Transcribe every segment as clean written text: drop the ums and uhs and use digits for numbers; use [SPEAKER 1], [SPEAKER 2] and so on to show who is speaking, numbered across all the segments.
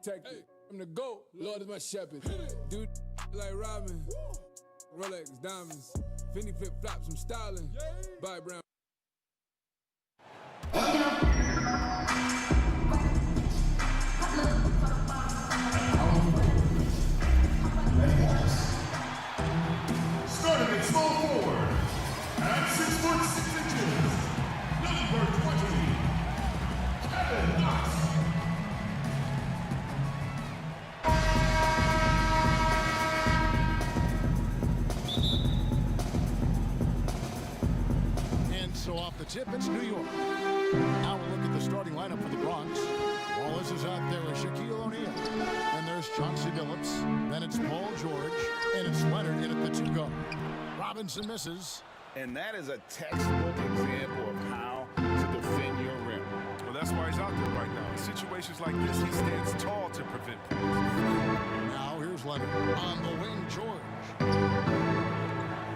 [SPEAKER 1] protected. I'm the GOAT, Lord is my shepherd. Dude like Robin, Rolex, diamonds, Fendi flip-flops, I'm styling. Bye, Brown.
[SPEAKER 2] Starting at small forward, at 6 foot 6 inches, number 20, Kevin Knox.
[SPEAKER 3] And so off the tip, it's New York. Now we'll look at the starting lineup for the Bronx. Wallace is out there with Shaquille O'Neal. Then there's Chauncey Bilups. Then it's Paul George. And it's Leonard in at the 2-guard. Robinson misses.
[SPEAKER 4] And that is a textbook example of how to defend your rim.
[SPEAKER 5] Well, that's why he's out there right now. In situations like this, he stands tall to prevent points.
[SPEAKER 3] Now here's Leonard. On the wing, George.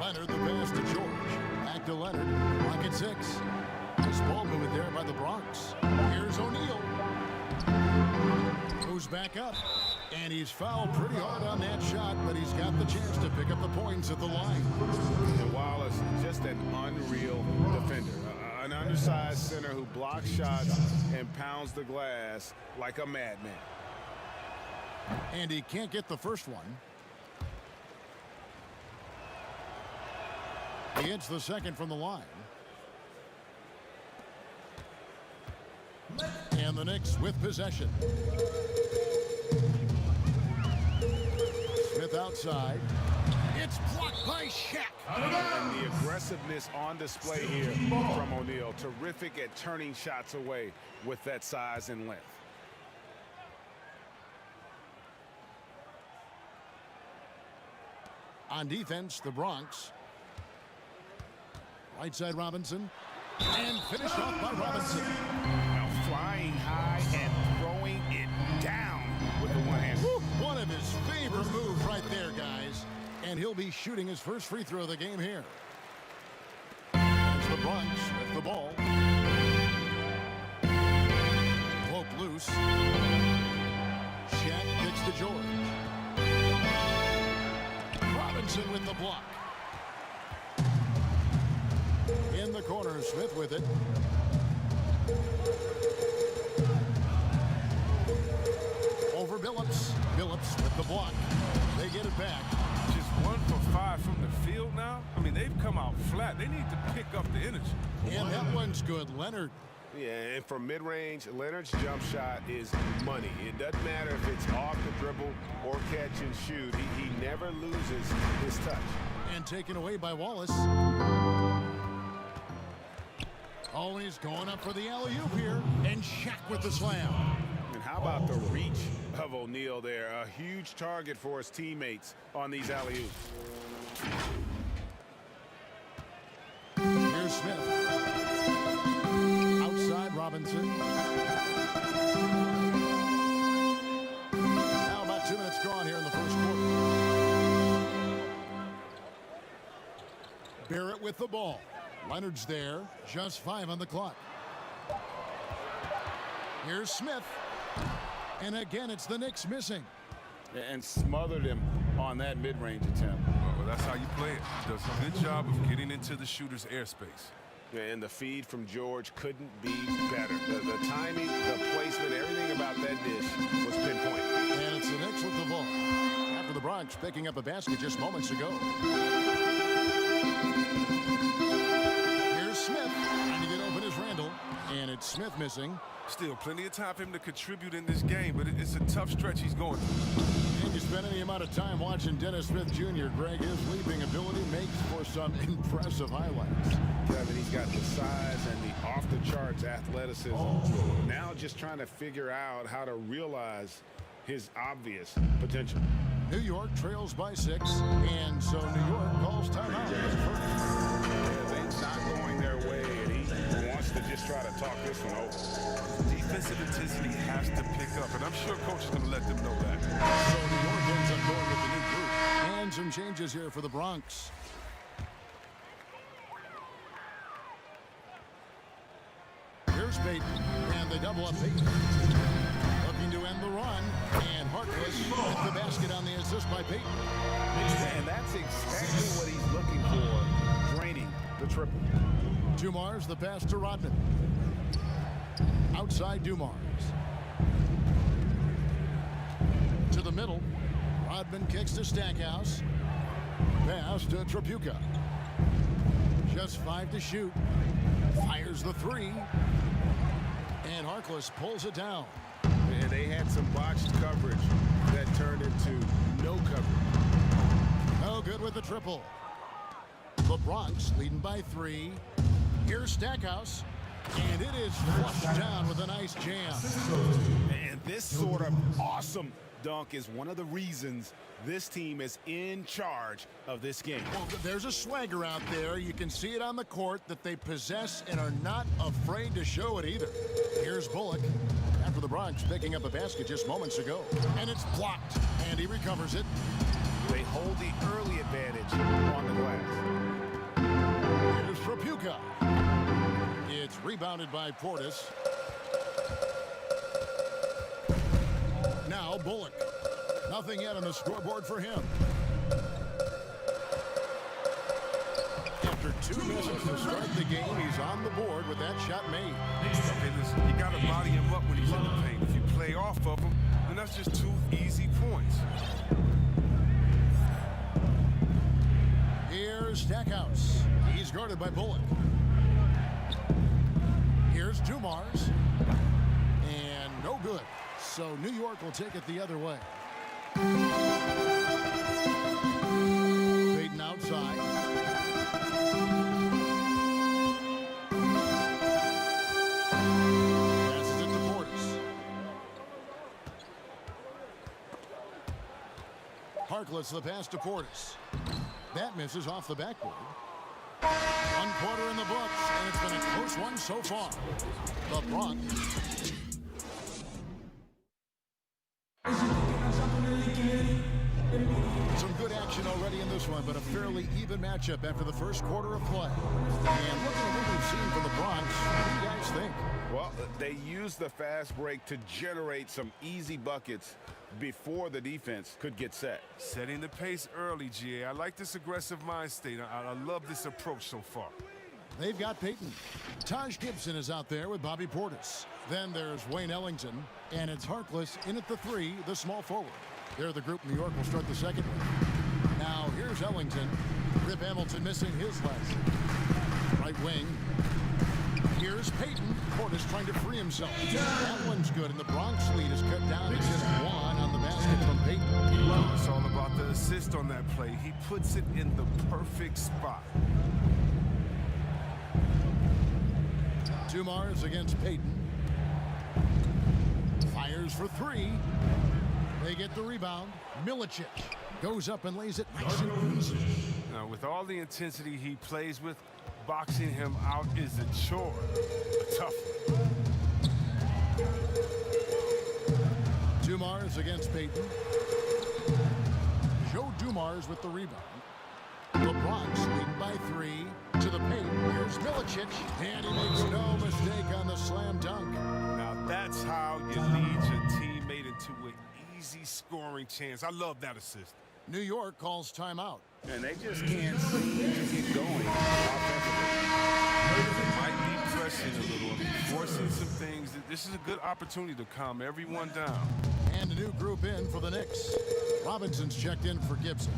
[SPEAKER 3] Leonard, the pass to George. Back to Leonard. Block at 6. Nice ball movement there by the Bronx. Here's O'Neal. Goes back up. And he's fouled pretty hard on that shot, but he's got the chance to pick up the points at the line.
[SPEAKER 4] And Wallace, just an unreal defender. An undersized center who blocks shots and pounds the glass like a madman.
[SPEAKER 3] And he can't get the first one. He hits the second from the line. And the Knicks with possession. Smith outside. It's blocked by Shaq.
[SPEAKER 4] And the aggressiveness on display here from O'Neal. Terrific at turning shots away with that size and length.
[SPEAKER 3] On defense, the Bronx. Right side, Robinson. And finished off by Robinson.
[SPEAKER 4] Now flying high and throwing it down with the one hand.
[SPEAKER 3] One of his favorite moves right there, guys. And he'll be shooting his first free throw of the game here. That's the Bronx with the ball. Broke loose. Shaq kicks to George. Robinson with the block. In the corner, Smith with it. Over Bilups. Bilups with the block. They get it back.
[SPEAKER 5] Just 1 for 5 from the field now? I mean, they've come out flat. They need to pick up the energy.
[SPEAKER 3] And that one's good. Leonard.
[SPEAKER 4] Yeah, and from mid-range, Leonard's jump shot is money. It doesn't matter if it's off the dribble or catch and shoot. He never loses his touch.
[SPEAKER 3] And taken away by Wallace. Oh, he's going up for the alley-oop here. And Shaq with the slam.
[SPEAKER 4] And how about the reach of O'Neal there? A huge target for his teammates on these alley-oops.
[SPEAKER 3] Here's Smith. Outside Robinson. Now about 2 minutes gone here in the first quarter. Barrett with the ball. Leonard's there. Just 5 on the clock. Here's Smith. And again, it's the Knicks missing.
[SPEAKER 4] And smothered him on that mid-range attempt.
[SPEAKER 5] Well, that's how you play it. Does a good job of getting into the shooter's airspace.
[SPEAKER 4] And the feed from George couldn't be better. The timing, the placement, everything about that dish was pinpoint.
[SPEAKER 3] And it's the Knicks with the ball. After the Bronx picking up a basket just moments ago. Here's Smith. Trying to get open is Randall. And it's Smith missing.
[SPEAKER 5] Still plenty of time for him to contribute in this game, but it's a tough stretch he's going through.
[SPEAKER 3] And you spend any amount of time watching Dennis Smith Jr., Greg, his leaping ability makes for some impressive highlights.
[SPEAKER 4] Kevin, he's got the size and the off-the-charts athleticism. Now just trying to figure out how to realize his obvious potential.
[SPEAKER 3] New York trails by 6, and so New York calls timeout.
[SPEAKER 4] Yeah, things not going their way, and he wants to just try to talk this one over.
[SPEAKER 5] Defensive intensity has to pick up, and I'm sure coach is going to let them know that.
[SPEAKER 3] So New York ends up going with the new group. And some changes here for the Bronx. Here's Payton, and they double up Payton. Looking to end the run, with the basket on the assist by Payton.
[SPEAKER 4] And that's exactly what he's looking for, draining the triple.
[SPEAKER 3] Dumars, the pass to Rodman. Outside Dumars. To the middle. Rodman kicks to Stackhouse. Pass to Tripucka. Just 5 to shoot. Fires the 3. And Harkless pulls it down.
[SPEAKER 4] And they had some box coverage that turned into no coverage.
[SPEAKER 3] No good with the triple. The Bronx leading by 3. Here's Stackhouse. And it is flushed down with a nice jam.
[SPEAKER 4] And this sort of awesome dunk is one of the reasons this team is in charge of this game.
[SPEAKER 3] Well, there's a swagger out there. You can see it on the court that they possess and are not afraid to show it either. Here's Bullock after the Bronx picking up a basket just moments ago. And it's blocked. And he recovers it.
[SPEAKER 4] They hold the early advantage on the glass.
[SPEAKER 3] Here's Tripucka. It's rebounded by Portis. Now Bullock. Nothing yet on the scoreboard for him. After 2 misses to start the game, he's on the board with that shot made.
[SPEAKER 5] Okay, listen, you got to body him up when he's in the paint. If you play off of him, then that's just 2 easy points.
[SPEAKER 3] Here's Stackhouse. He's guarded by Bullock. Here's Dumars. And no good. So New York will take it the other way. Payton outside. Passes it to Portis. Harkless the pass to Portis. That misses off the backboard. 1 quarter in the books, and it's been a close one so far. The Bronx. Some good action already in this one, but a fairly even matchup after the first quarter of play. And looking at what we've seen from the Bronx, what do you guys think?
[SPEAKER 4] Well, they used the fast break to generate some easy buckets before the defense could get set.
[SPEAKER 5] Setting the pace early, GA. I like this aggressive mind state. I love this approach so far.
[SPEAKER 3] They've got Payton. Taj Gibson is out there with Bobby Portis. Then there's Wayne Ellington, and it's Harkless in at the 3, the small forward. They're the group New York will start the second with. Now here's Ellington. Rip Hamilton missing his last. Right wing. Here's Payton. Portis trying to free himself. That one's good, and the Bronx lead is cut down to just 1 on the basket from Payton.
[SPEAKER 5] Well, it's all about the assist on that play. He puts it in the perfect spot.
[SPEAKER 3] Dumars against Payton. Fires for 3. They get the rebound. Milicic goes up and lays it nice and easy.
[SPEAKER 5] Now, with all the intensity he plays with, boxing him out is a chore. A tough one.
[SPEAKER 3] Dumars against Payton. Joe Dumars with the rebound. The Bronx leading by 3 to the paint. Here's Milicic, and he makes no mistake on the slam dunk.
[SPEAKER 5] Now that's how you lead your teammate into an easy scoring chance. I love that assist.
[SPEAKER 3] New York calls timeout.
[SPEAKER 4] And they just can't seem to get going offensively.
[SPEAKER 5] Might be pressing a little, forcing some things. This is a good opportunity to calm everyone down.
[SPEAKER 3] And a new group in for the Knicks. Robinson's checked in for Gibson.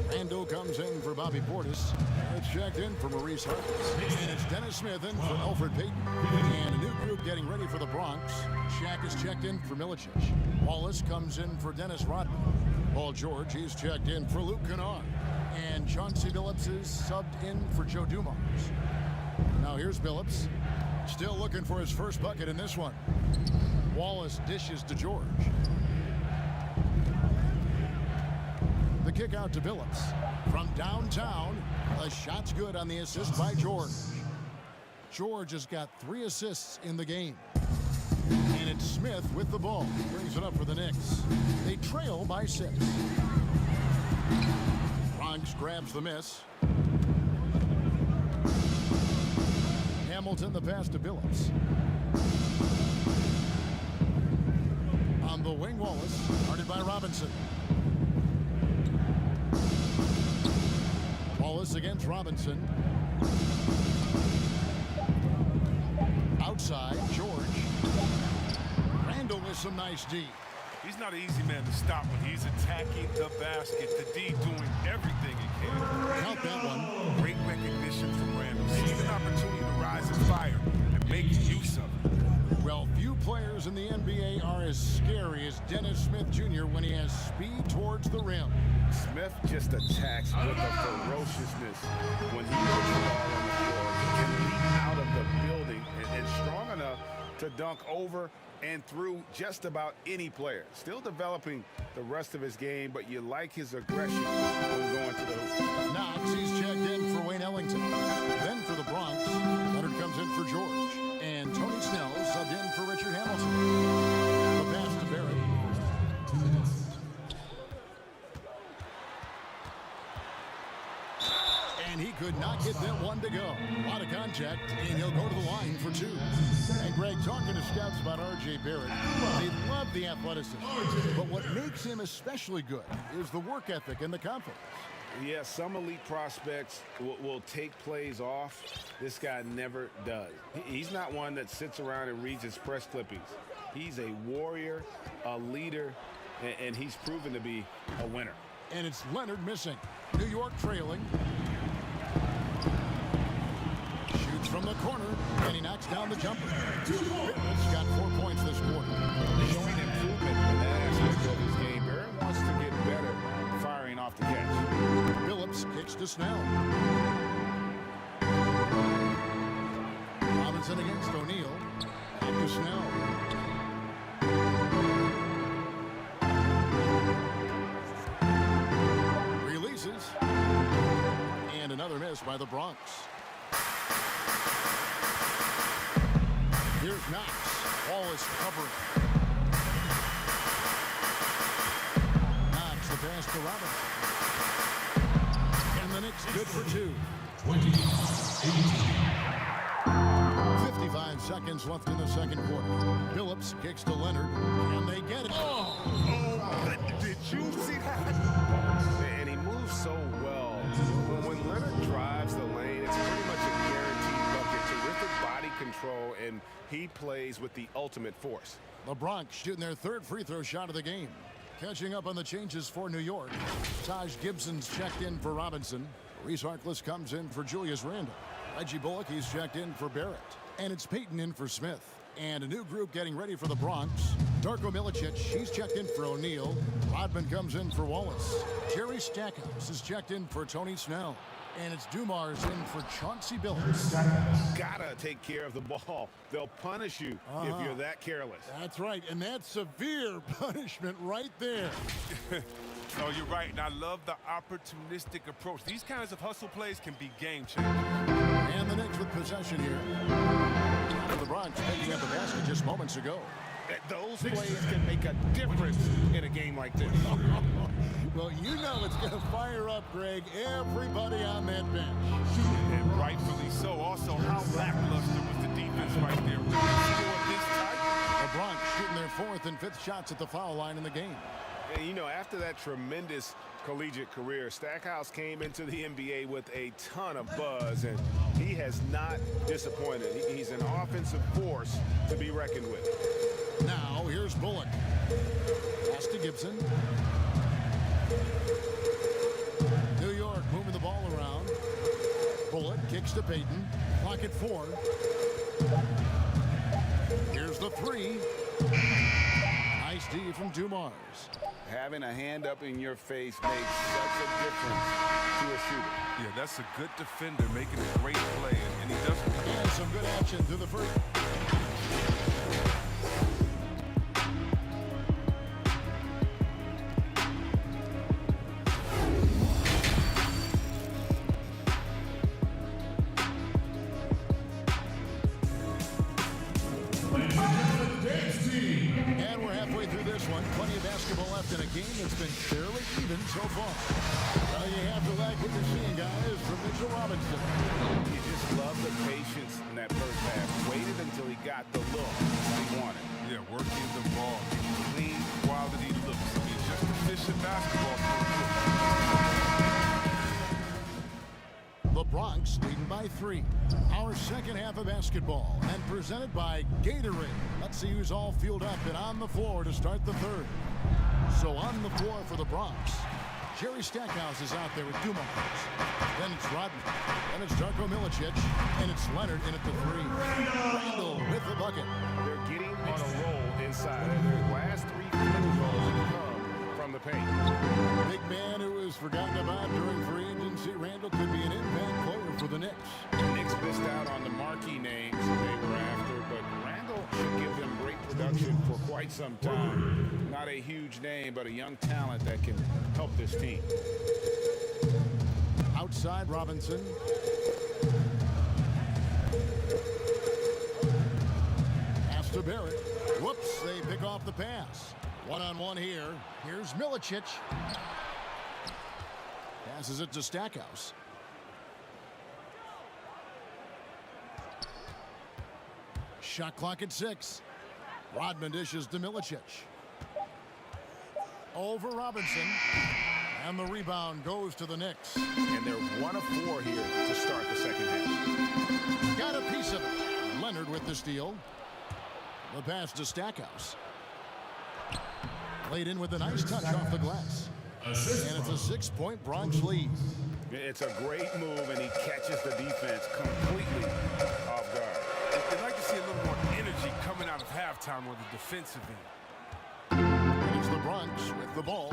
[SPEAKER 3] Randall comes in for Bobby Portis. It's checked in for Maurice Harkless. And it's Dennis Smith in for Alfred Payton. And a new group getting ready for the Bronx. Shaq is checked in for Milicic. Wallace comes in for Dennis Rodman. Paul George, he's checked in for Luke Kennard. And Chauncey Bilups is subbed in for Joe Dumars. Now here's Bilups. Still looking for his first bucket in this one. Wallace dishes to George. The kick out to Bilups. From downtown, a shot's good on the assist by George. George has got 3 assists in the game. And it's Smith with the ball. Brings it up for the Knicks. They trail by 6. Bronx grabs the miss. Hamilton the pass to Bilups. On the wing, Wallace, guarded by Robinson. Wallace against Robinson. Outside, George. Randall with some nice D.
[SPEAKER 5] He's not an easy man to stop when he's attacking the basket. The D doing everything he can.
[SPEAKER 3] Count that one.
[SPEAKER 5] Great recognition from Randall. Seeing an opportunity to rise and fire and making use of it.
[SPEAKER 3] Well, few players in the NBA are as scary as Dennis Smith Jr. when he has speed towards the rim.
[SPEAKER 4] Smith just attacks with a ferociousness when he puts the ball on the floor. He can leap out of the building and strong enough to dunk over and through just about any player. Still developing the rest of his game, but you like his aggression when going to the hoop.
[SPEAKER 3] Knox, he's checked in for Wayne Ellington. Then for the Bronx, Leonard comes in for George. And Tony Snell subbed in for Richard Hamilton. The pass to Barrett. And he could not get that one to go. A lot of contact, and he'll go to the line for two. And Greg, talking to scouts about R.J. Barrett, they love the athleticism. But what makes him especially good is the work ethic and the confidence.
[SPEAKER 4] Yeah, some elite prospects will take plays off. This guy never does. He's not one that sits around and reads his press clippings. He's a warrior, a leader, and he's proven to be a winner.
[SPEAKER 3] And it's Leonard missing. New York trailing. Shoots from the corner, and he knocks down the jumper. Bilups got 4 points this quarter.
[SPEAKER 4] Showing improvement in that aspect of his game. Barrett wants to get better firing off the catch.
[SPEAKER 3] Bilups kicks to Snell. Robinson against O'Neal. Back to Snell. Releases. And another miss by the Bronx. Here's Knox. Ball is covering. Knox the pass to Robinson. And the Knicks good for two. 55 seconds left in the second quarter. Bilups kicks to Leonard, and they get it.
[SPEAKER 4] Oh, did you see that? And he moves so well. When Leonard drives the lane, it's pretty much a guaranteed bucket. Terrific body control, and he plays with the ultimate force.
[SPEAKER 3] The Bronx shooting their third free throw shot of the game. Catching up on the changes for New York. Taj Gibson's checked in for Robinson. Reese Harkless comes in for Julius Randle. Reggie Bullock, he's checked in for Barrett. And it's Peyton in for Smith. And a new group getting ready for the Bronx. Darko Milicic, he's checked in for O'Neal. Rodman comes in for Wallace. Jerry Stackhouse is checked in for Tony Snell. And it's Dumars in for Chauncey Bilups.
[SPEAKER 4] Gotta take care of the ball. They'll punish you if you're that careless.
[SPEAKER 3] That's right, and that's severe punishment right there.
[SPEAKER 5] Oh, you're right, and I love the opportunistic approach. These kinds of hustle plays can be game changers.
[SPEAKER 3] And the Knicks with possession here. The Bronx picking up the basket just moments ago.
[SPEAKER 4] Those plays can make a difference in a game like this.
[SPEAKER 3] Well, you know it's going to fire up, Greg, everybody on that bench.
[SPEAKER 5] And rightfully so. Also, how lackluster was the defense right there? When they scored this tight.
[SPEAKER 3] The Bronx shooting their fourth and fifth shots at the foul line in the game.
[SPEAKER 4] And, you know, after that tremendous collegiate career, Stackhouse came into the NBA with a ton of buzz, and he has not disappointed. He's an offensive force to be reckoned with.
[SPEAKER 3] Now, here's Bullock. Pass to Gibson. New York moving the ball around. Bullock kicks to Peyton. Clock at 4. Here's the three. Nice D from Dumars.
[SPEAKER 4] Having a hand up in your face makes such a difference to a shooter.
[SPEAKER 5] Yeah, that's a good defender making a great play, and he doesn't.
[SPEAKER 3] And some good action through the first. In a game that's been fairly even so far. Well, you have to like what you're seeing, guys, from Mitchell Robinson.
[SPEAKER 4] You just love the patience in that first half. Waited until he got the look he wanted.
[SPEAKER 5] Yeah, working the ball. Clean quality looks. I mean, just opposite basketball.
[SPEAKER 3] The Bronx leading by 3. Our second half of basketball and presented by Gatorade. Let's see who's all fueled up and on the floor to start the third. So on the floor for the Bronx, Jerry Stackhouse is out there with Dumars. Then it's Rodman. Then it's Darko Milicic. And it's Leonard in at the 3. Randall with the bucket.
[SPEAKER 4] They're getting on a roll inside. Their last 3 field goals have come from the paint.
[SPEAKER 3] Big man who was forgotten about during free agency. Randall could be an impact player for the Knicks.
[SPEAKER 4] The Knicks missed out on the marquee names they were after, but Randall should give them great production for quite some time. Not a huge name, but a young talent that can help this team.
[SPEAKER 3] Outside Robinson. Pass to Barrett. Whoops, they pick off the pass. One-on-one here. Here's Milicic. Passes it to Stackhouse. Shot clock at 6. Rodman dishes to Milicic. Over Robinson. And the rebound goes to the Knicks.
[SPEAKER 4] And they're 1 of 4 here to start the second half.
[SPEAKER 3] Got a piece of it. Leonard with the steal. The pass to Stackhouse. Laid in with a nice touch off the glass. And it's a 6-point Bronx lead.
[SPEAKER 4] It's a great move, and he catches the defense completely off guard.
[SPEAKER 5] I'd like to see a little more energy coming out of halftime on the defensive end.
[SPEAKER 3] And it's the Bronx with the ball.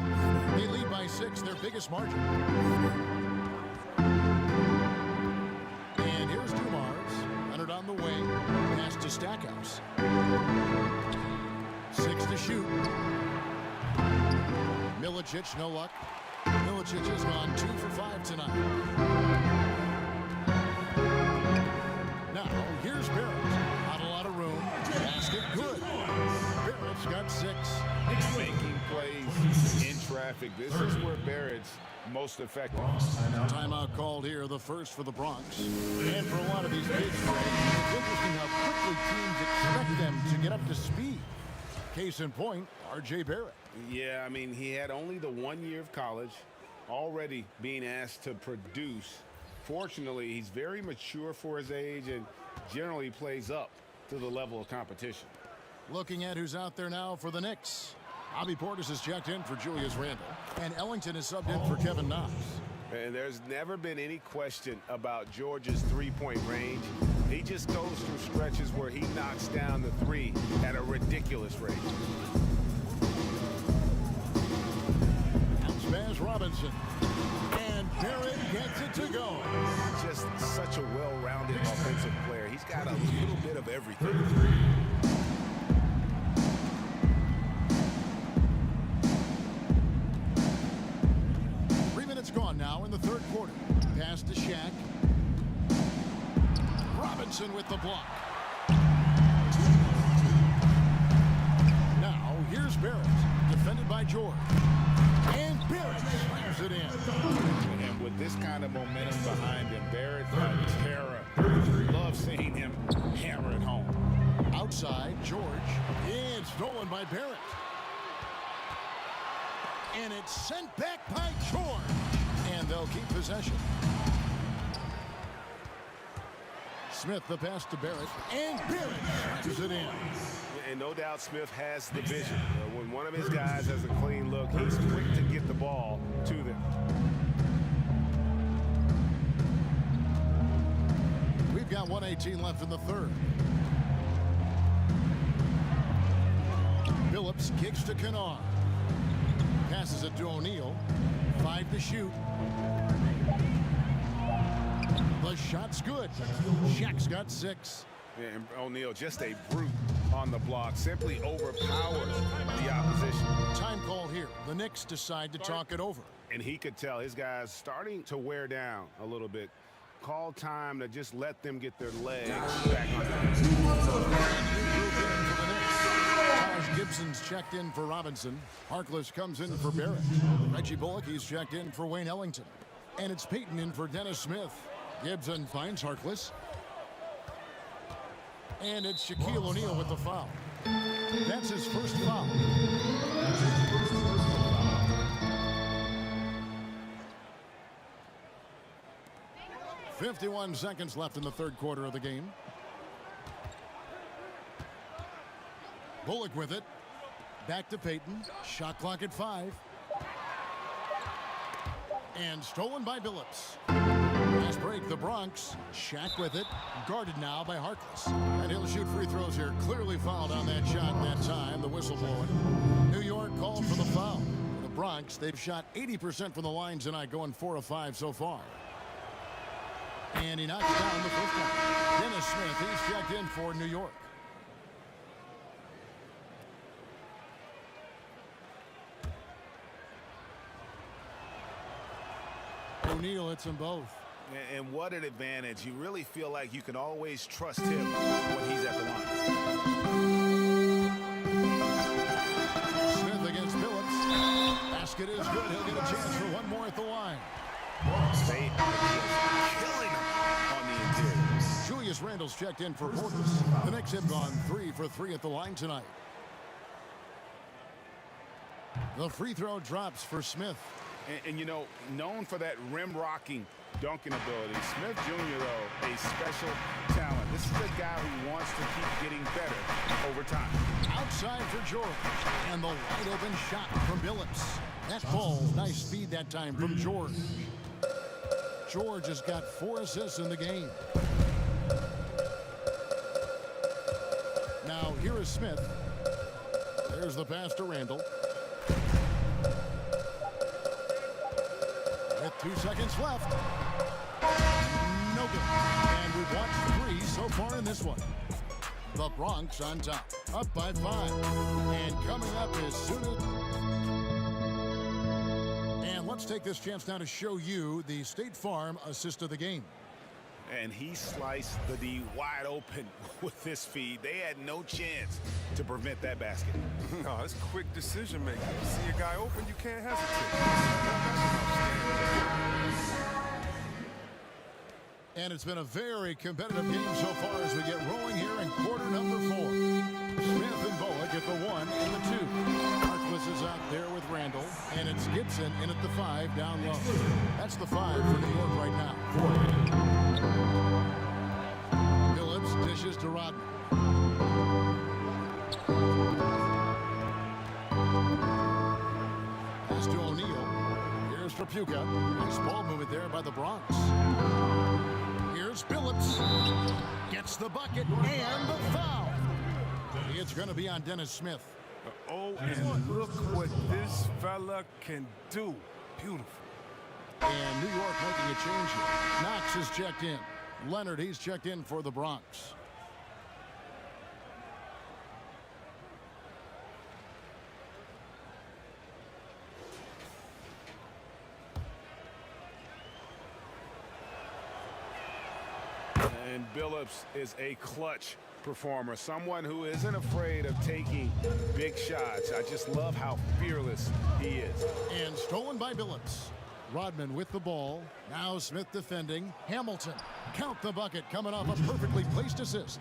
[SPEAKER 3] They lead by 6, their biggest margin. And here's Dumars. Leonard on the wing. Pass to Stackhouse. 6 to shoot. Milicic, no luck. Milicic has gone 2 for 5 tonight. Now, here's Barrett. Not a lot of room. Basket good. Barrett's got 6.
[SPEAKER 4] Making plays in traffic. This is where Barrett's most effective.
[SPEAKER 3] Timeout called here, the first for the Bronx. And for a lot of these bigs, it's interesting how quickly teams expect them to get up to speed. Case in point, R.J. Barrett.
[SPEAKER 4] Yeah, I mean, he had only the 1 year of college, already being asked to produce. Fortunately, he's very mature for his age and generally plays up to the level of competition.
[SPEAKER 3] Looking at who's out there now for the Knicks. Bobby Portis has checked in for Julius Randle, and Ellington is subbed in for Kevin Knox.
[SPEAKER 4] And there's never been any question about George's three-point range. He just goes through stretches where he knocks down the 3 at a ridiculous rate.
[SPEAKER 3] Outspans Robinson. And Barrett gets it to go.
[SPEAKER 4] Just such a well-rounded offensive player. He's got a little bit of everything.
[SPEAKER 3] Gone now in the third quarter. Pass to Shaq. Robinson with the block. Now here's Barrett, defended by George. And Barrett slams it in.
[SPEAKER 4] And with this kind of momentum behind him, Barrett, terror. Love seeing him hammer it home.
[SPEAKER 3] Outside, George. And stolen by Barrett. And it's sent back by George. And they'll keep possession. Smith the pass to Barrett. And Barrett slams it in.
[SPEAKER 4] And no doubt Smith has the vision. When one of his guys has a clean look, he's quick to get the ball to them.
[SPEAKER 3] We've got 1:18 left in the third. Bilups kicks to Kennard. Passes it to O'Neal. 5 to shoot. The shot's good. Shaq's got 6.
[SPEAKER 4] And O'Neal, just a brute on the block, simply overpowers the opposition.
[SPEAKER 3] Time call here. The Knicks decide to talk it over.
[SPEAKER 4] And he could tell his guys starting to wear down a little bit. Call time to just let them get their legs back on
[SPEAKER 3] Gibson's checked in for Robinson. Harkless comes in for Barrett. Reggie Bullock, he's checked in for Wayne Ellington. And it's Payton in for Dennis Smith. Gibson finds Harkless. And it's Shaquille O'Neal with the foul. That's his first foul. 51 seconds left in the third quarter of the game. Bullock with it. Back to Payton. Shot clock at 5. And stolen by Bilups. Last break, the Bronx. Shaq with it. Guarded now by Harkless. And he'll shoot free throws here. Clearly fouled on that shot in that time. The whistle blowing. New York called for the foul. The Bronx, they've shot 80% from the line tonight, going 4 of 5 so far. And he knocks down the first one. Dennis Smith, he's checked in for New York. O'Neal hits them both.
[SPEAKER 4] And what an advantage. You really feel like you can always trust him when he's at the line.
[SPEAKER 3] Smith against Bilups. Basket is good. He'll get a chance for one more at the line.
[SPEAKER 4] State killing him on the interior.
[SPEAKER 3] Julius Randle's checked in for Portis. The Knicks have gone 3 for 3 at the line tonight. The free throw drops for Smith.
[SPEAKER 4] And you know, known for that rim-rocking dunking ability, Smith Jr., though, a special talent. This is a guy who wants to keep getting better over time.
[SPEAKER 3] Outside for George. And the wide-open shot from Bilups. That ball, nice speed that time from George. George has got 4 assists in the game. Now, here is Smith. There's the pass to Randle. With 2 seconds left. No good. And we've watched 3 so far in this one. The Bronx on top. Up by 5. And coming up as soon as... And let's take this chance now to show you the State Farm assist of the game.
[SPEAKER 4] And he sliced the D wide open with this feed. They had no chance to prevent that basket.
[SPEAKER 5] No, it's quick decision making. You see a guy open, you can't hesitate.
[SPEAKER 3] And it's been a very competitive game so far as we get rolling here in quarter number 4. Smith and Bullock at the 1 and the 2. Harkless is out there with Randle. And it's Gibson in at the 5 down low. That's the 5 for New York right now. Bilups dishes to Rodman. Pass to O'Neal. Here's for Puka. Nice ball movement there by the Bronx. Here's Bilups. Gets the bucket and the foul. It's going to be on Dennis Smith.
[SPEAKER 5] Oh, and look what this fella can do. Beautiful.
[SPEAKER 3] And New York making a change here. Knox is checked in. Leonard, he's checked in for the Bronx.
[SPEAKER 4] And Bilups is a clutch performer, someone who isn't afraid of taking big shots. I just love how fearless he is.
[SPEAKER 3] And stolen by Bilups. Rodman with the ball. Now Smith defending. Hamilton. Count the bucket coming off a perfectly placed assist.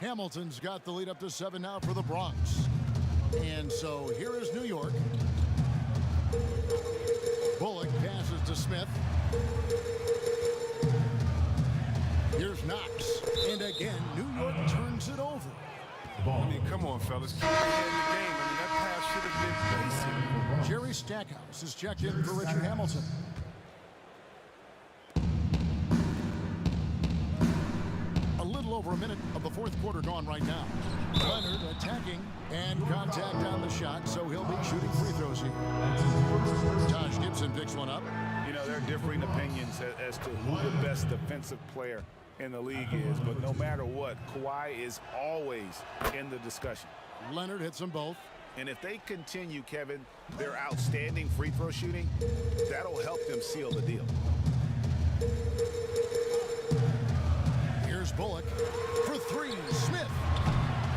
[SPEAKER 3] Hamilton's got the lead up to 7 now for the Bronx. And so here is New York. Bullock passes to Smith. Here's Knox. And again, New York turns it over.
[SPEAKER 5] I mean, come on, fellas. Keep your head in the game. I mean, that pass should have been basic.
[SPEAKER 3] Jerry Stackhouse is checked in for Richard Hamilton. A little over a minute of the fourth quarter gone right now. Leonard attacking and contact on the shot, so he'll be shooting free throws here. Taj Gibson picks one up.
[SPEAKER 4] You know, there are differing opinions as to who the best defensive player in the league is, but no matter what, Kawhi is always in the discussion.
[SPEAKER 3] Leonard hits them both.
[SPEAKER 4] And if they continue, Kevin, their outstanding free throw shooting, that'll help them seal the deal.
[SPEAKER 3] Here's Bullock for 3. Smith.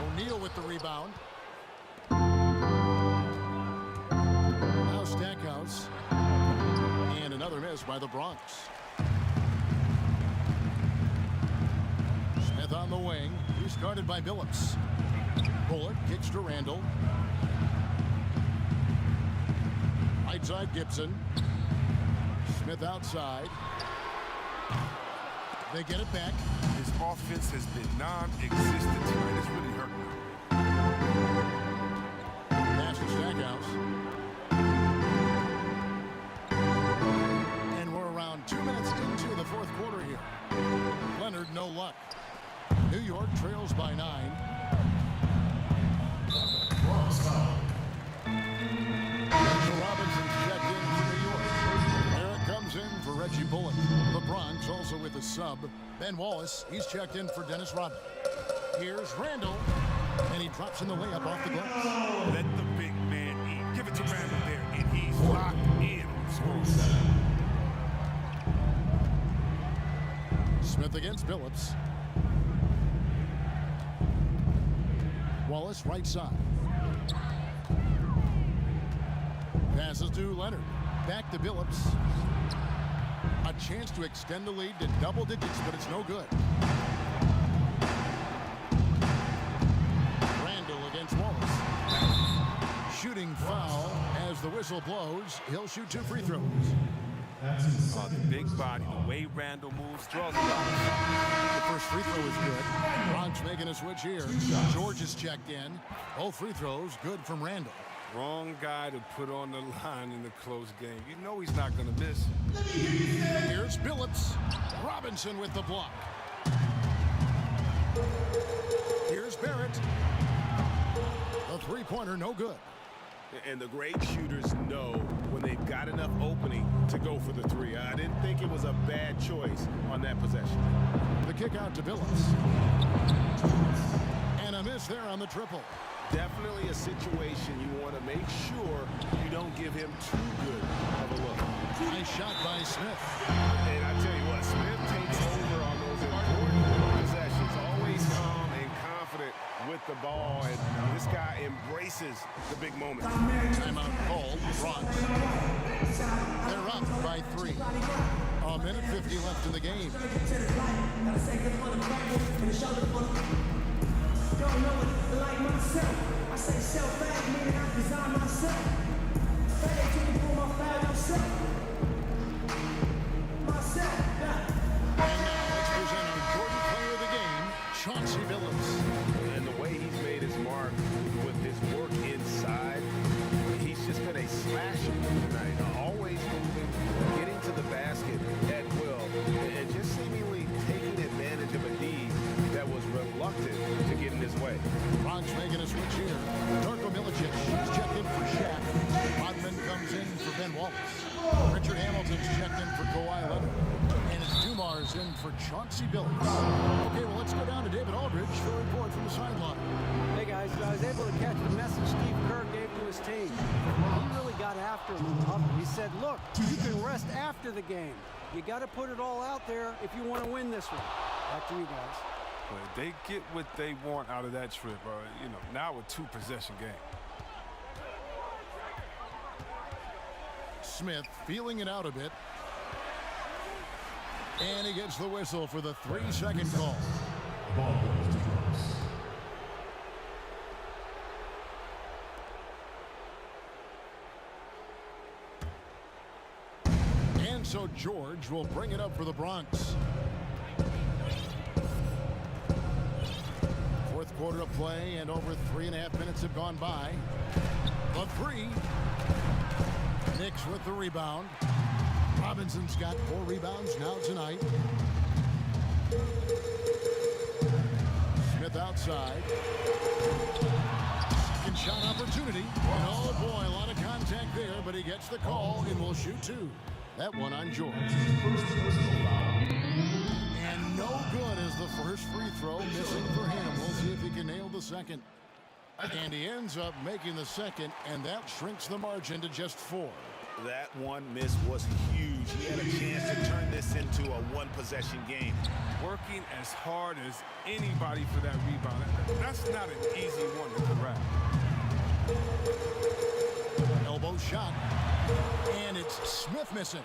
[SPEAKER 3] O'Neal with the rebound. Now Stackhouse. And another miss by the Bronx. Smith on the wing. He's guarded by Bilups. Bullock kicks to Randle. Right side Gibson. Smith outside. They get it back.
[SPEAKER 5] His offense has been non-existent tonight. It's really hurting him.
[SPEAKER 3] Pass to Stackhouse. And we're around 2 minutes into the fourth quarter here. Leonard, no luck. New York trails by 9. Mitchell Robinson's checked in for New York. Eric comes in for Reggie Bullock. The Bronx also with a sub. Ben Wallace, he's checked in for Dennis Rodman. Here's Randall, and he drops in the layup off the glass.
[SPEAKER 5] Let the big man eat. Give it to Randall there, and he's locked in on the scoring side.
[SPEAKER 3] Smith against Bilups. Wallace right side. Passes to Leonard. Back to Bilups. A chance to extend the lead to double digits, but it's no good. Randall against Wallace. Shooting foul as the whistle blows. He'll shoot 2 free throws.
[SPEAKER 5] The big body, the way Randall moves, draws a lot.
[SPEAKER 3] The first free throw is good. Bronx making a switch here. George is checked in. Both free throws good from Randall.
[SPEAKER 5] Wrong guy to put on the line in the close game. You know he's not going to miss.
[SPEAKER 3] Here's Bilups. Robinson with the block. Here's Barrett. The three-pointer no good.
[SPEAKER 4] And the great shooters know when they've got enough opening to go for the three. I didn't think it was a bad choice on that possession.
[SPEAKER 3] The kick out to Bilups. And a miss there on the triple.
[SPEAKER 4] Definitely a situation you want to make sure you don't give him too good of a look.
[SPEAKER 3] Nice shot by Smith.
[SPEAKER 4] And I tell you what, Smith takes over on those important possessions. Always calm and confident with the ball, and this guy embraces the big moment.
[SPEAKER 3] Timeout called. Bronx. They're up by 3. A minute 50 left in the game.
[SPEAKER 6] Don't know it like myself. I say self-made, meaning I design myself. Fade to the room, I found yourself. Myself, yeah.
[SPEAKER 3] And now let's present our Jordan player of the game, Chauncey Bilups.
[SPEAKER 4] And the way he's made his mark with his work inside, he's just been a slasher tonight. Always moving, getting to the basket at will, and just seemingly taking advantage of a D that was reluctant to get in his way.
[SPEAKER 3] Bronx making a switch here. Darko Milicic is checked in for Shaq. Rodman comes in for Ben Wallace. Richard Hamilton's checked in for Kawhi Leonard. And it's Dumars in for Chauncey Bilups. Okay, well, let's go down to David Aldridge for a report from the sideline.
[SPEAKER 7] Hey guys, I was able to catch the message Steve Kerr gave to his team. He really got after him. He said, look, you can rest after the game. You got to put it all out there if you want to win this one. Back to you guys.
[SPEAKER 5] But they get what they want out of that trip, now a 2-possession game.
[SPEAKER 3] Smith feeling it out a bit. And he gets the whistle for the 3-second call.
[SPEAKER 2] Ball goes to Dumars.
[SPEAKER 3] And so George will bring it up for the Bronx. Fourth quarter of play, and over 3.5 minutes have gone by. The 3. Knicks with the rebound. Robinson's got 4 rebounds now tonight. Smith outside. Second shot opportunity. And oh boy, a lot of contact there, but he gets the call and will shoot 2. That one on George. And no good as the first free throw missing for him. We'll see if he can nail the second. And he ends up making the second, and that shrinks the margin to just 4.
[SPEAKER 4] That one miss was huge. He had a chance to turn this into a 1-possession game.
[SPEAKER 5] Working as hard as anybody for that rebound. That's not an easy one to corral.
[SPEAKER 3] Elbow shot. And it's Smith missing.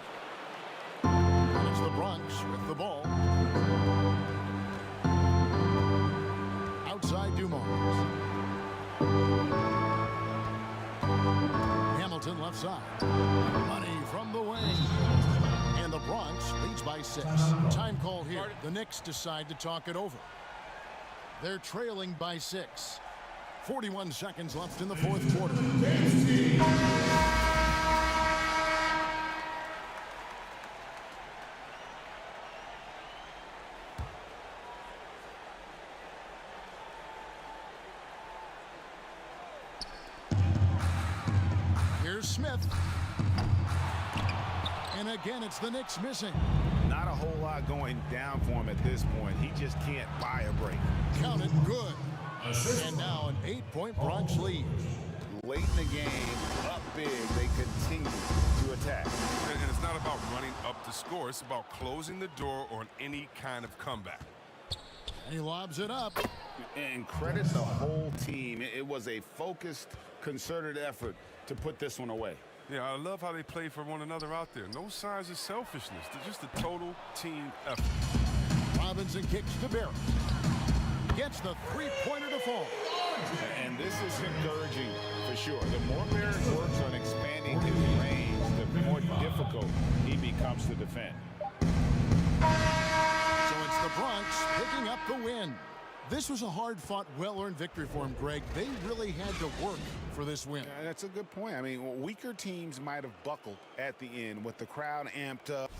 [SPEAKER 3] And it's the Bronx with the ball. Outside Dumars. Hamilton left side. Money from the wing. And the the Bronx leads by 6. Time call here. The Knicks decide to talk it over. They're trailing by 6. 41 seconds left in the fourth quarter. Here's Smith. And again, it's the Knicks missing.
[SPEAKER 4] Not a whole lot going down for him at this point. He just can't buy a break.
[SPEAKER 3] Count it, good. And now an 8-point Bronx lead.
[SPEAKER 4] Late in the game, up big, they continue to attack.
[SPEAKER 5] And it's not about running up the score. It's about closing the door on any kind of comeback.
[SPEAKER 3] And he lobs it up.
[SPEAKER 4] And credit the whole team. It was a focused, concerted effort to put this one away.
[SPEAKER 5] Yeah, I love how they play for one another out there. No signs of selfishness. They're just a total team effort.
[SPEAKER 3] Robinson kicks to Barrett. Gets the three-pointer to fall.
[SPEAKER 4] And this is encouraging for sure. The more Barrett works on expanding his range, the more difficult he becomes to defend.
[SPEAKER 3] So it's the Bronx picking up the win. This was a hard-fought, well-earned victory for him, Greg. They really had to work for this win.
[SPEAKER 4] That's a good point. I mean, weaker teams might have buckled at the end with the crowd amped up.